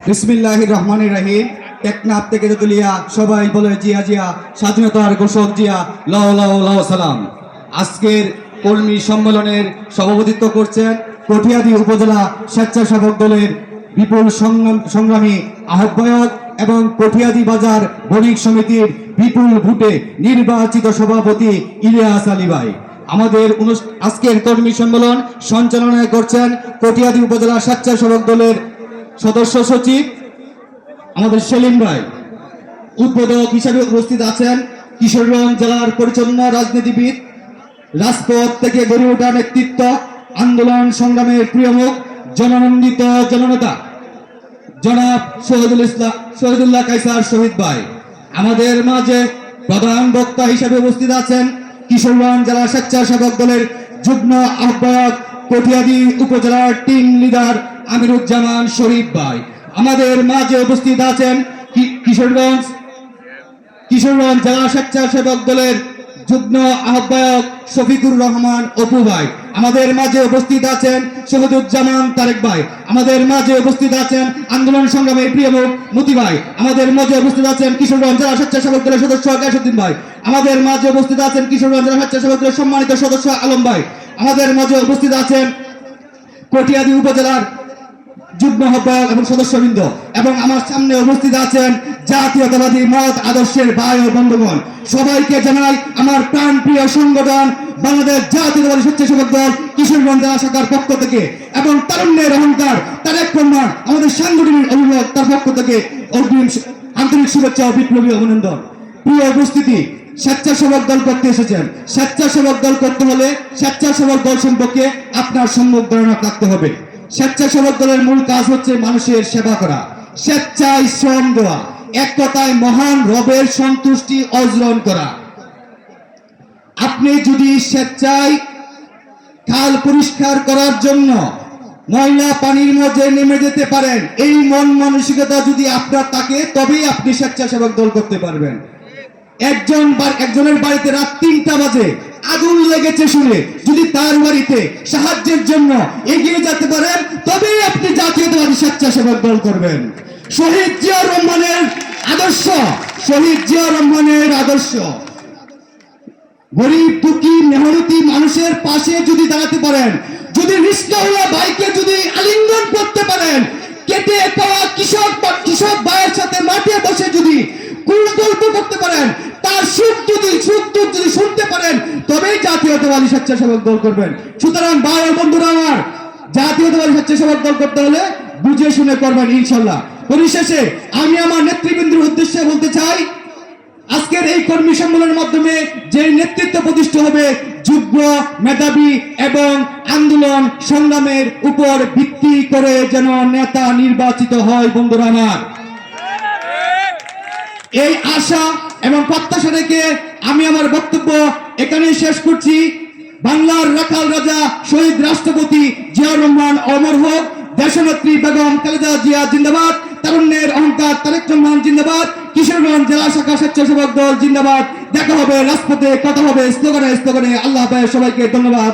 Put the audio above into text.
বিসমিল্লাহির রহমানির রহিম। টেকনাফ থেকে তেতুলিয়া সবাই বলে জিয়া জিয়া, স্বাধীনতার ঘোষক জিয়া, লাও লাও লাও সালাম। আজকের কর্মী সম্মেলনের সভাপতিত্ব করছেন কটিয়াদী উপজেলা স্বেচ্ছাসেবক দলের বিপুল সংগ্রামী আহ্বায়ক এবং কটিয়াদী বাজার বণিক সমিতির বিপুল ভোটে নির্বাচিত সভাপতি ইলিয়াস আলী ভাই। আমাদের আজকের কর্মী সম্মেলন সঞ্চালনা করছেন কটিয়াদী উপজেলা স্বেচ্ছাসেবক দলের সদস্য সচিব আমাদের সেলিম ভাই। উদ্বোধক হিসেবে উপস্থিত আছেন কিশোরগঞ্জ জেলার পরিচ্ছন্ন রাজনীতিবিদ, রাজপথ থেকে গড়ে ওঠা নেতৃত্ব, আন্দোলন সংগ্রামের প্রিয়মুখ, জননন্দিত জননেতা জনাব শহীদুল্লাহ কায়সার শহীদ ভাই। আমাদের মাঝে প্রধান বক্তা হিসেবে উপস্থিত আছেন কিশোরগঞ্জ জেলা স্বেচ্ছাসেবক দলের যুগ্ম আহ্বায়ক, কটিয়াদী উপজেলার টিম লিডার আমিরুজ্জামান শরীফ ভাই। আমাদের মাঝে উপস্থিত আছেন কিশোরগঞ্জ জেলা স্বেচ্ছাসেবক দলের যুগ্ম আহ্বায়ক শফিকুর রহমান অপু ভাই। আমাদের মাঝে উপস্থিত আছেন শহীদুজ্জামান তারেক ভাই। আমাদের মাঝে উপস্থিত আছেন আন্দোলন সংগ্রামের প্রিয়মুখ মতি ভাই। আমাদের মাঝে উপস্থিত আছেন কিশোরগঞ্জ জেলা স্বেচ্ছাসেবক দলের সদস্য গায়সুদ্দিন ভাই। আমাদের মাঝে উপস্থিত আছেন কিশোরগঞ্জ জেলা স্বেচ্ছাসেবক দলের সম্মানিত সদস্য আলম ভাই। আমাদের মাঝে উপস্থিত আছেন কটিয়াদী উপজেলার যুগ্ম আহ্বায়ক এবং সদস্যবৃন্দ, এবং আমার সামনে উপস্থিত আছেন জাতীয়তাবাদী মত আদর্শের ভাই ও বন্ধুগণ। সবাইকে জানাই আমার প্রাণপ্রিয় সংগঠন বাংলাদেশ জাতীয়তাবাদী স্বেচ্ছাসেবক দল কিশোরগঞ্জ জেলা শাখার পক্ষ থেকে এবং তারুণ্যের অহংকার তারেক রহমান আমাদের সাংগঠনিক অভিভাবক তার পক্ষ থেকে অগ্রিম আন্তরিক শুভেচ্ছা ও বিপ্লবী অভিনন্দন। প্রিয় উপস্থিতি, স্বেচ্ছাসেবক দল করতে এসেছেন। স্বেচ্ছাসেবক দল করতে হলে স্বেচ্ছাসেবক দল সম্পর্কে আপনার সম্যক ধারণা থাকতে হবে। স্বেচ্ছাসেবক দলের মূল কাজ হচ্ছে মানুষের সেবা করা, স্বেচ্ছায় শ্রম দেওয়া, এক কথায় মহান রবের সন্তুষ্টি অর্জন করা। আপনি যদি স্বেচ্ছায় খাল পরিষ্কার করার জন্য ময়লা পানির মধ্যে নেমে যেতে পারেন, এই মন মানসিকতা যদি আপনার থাকে, তবেই আপনি স্বেচ্ছাসেবক দল করতে পারবেন। একজনের বাড়িতে রাত 3টা বাজে আগুন লেগেছে শুনে যদি তার বাড়িতে সাহায্যের জন্য এগিয়ে যেতে পারেন, তবেই আপনি জাতীয়তাবাদী স্বেচ্ছাসেবক দল করবেন। শহীদ জিয়াউর রহমানের আদর্শ গরিব দুঃখী মেহনতি মানুষের পাশে যদি দাঁড়াতে পারেন, যদি রিস্কা হওয়া ভাইকে যদি আলিঙ্গন করতে পারেন, কেটে খাওয়া কৃষক ভাইয়ের সাথে মাঠে বসে যদি গল্প করতে পারেন, তার সুখ দুঃখ যদি শুনতে পারেন, তবেই জাতীয়তাবাদী স্বেচ্ছাসেবক দল করবেন। সুতরাং ভাই ও বন্ধুরা আমার, জাতীয়তাবাদী স্বেচ্ছাসেবক দল করতে হলে বুঝে শুনে করবেন ইনশাল্লাহ। পরিশেষে আমি আমার নেতৃবৃন্দের উদ্দেশ্যে বলতে চাই, আজকের এই কর্মী সম্মেলনের মাধ্যমে যে নেতৃত্ব প্রতিষ্ঠা হবে যোগ্য, মেধাবী এবং আন্দোলন সংগ্রামের উপর ভিত্তি করে যেন নেতা নির্বাচিত হয়। বন্ধুরা আমার, এই আশা এবং প্রত্যাশা রেখে আমি আমার বক্তব্য এখানেই শেষ করছি। বাংলার রাখাল রাজা শহীদ রাষ্ট্রপতি জিয়াউর রহমান অমর হোক। দেশনেত্রী বেগম খালেদা জিয়া জিন্দাবাদ। তারুণ্যের অহংকার তারেক রহমান জিন্দাবাদ। কিশোরগঞ্জ জেলা শাখা স্বেচ্ছাসেবক দল জিন্দাবাদ। দেখা হবে রাজপথে, কথা হবে স্লোগানে। আল্লাহ হাফেজ, সবাইকে ধন্যবাদ।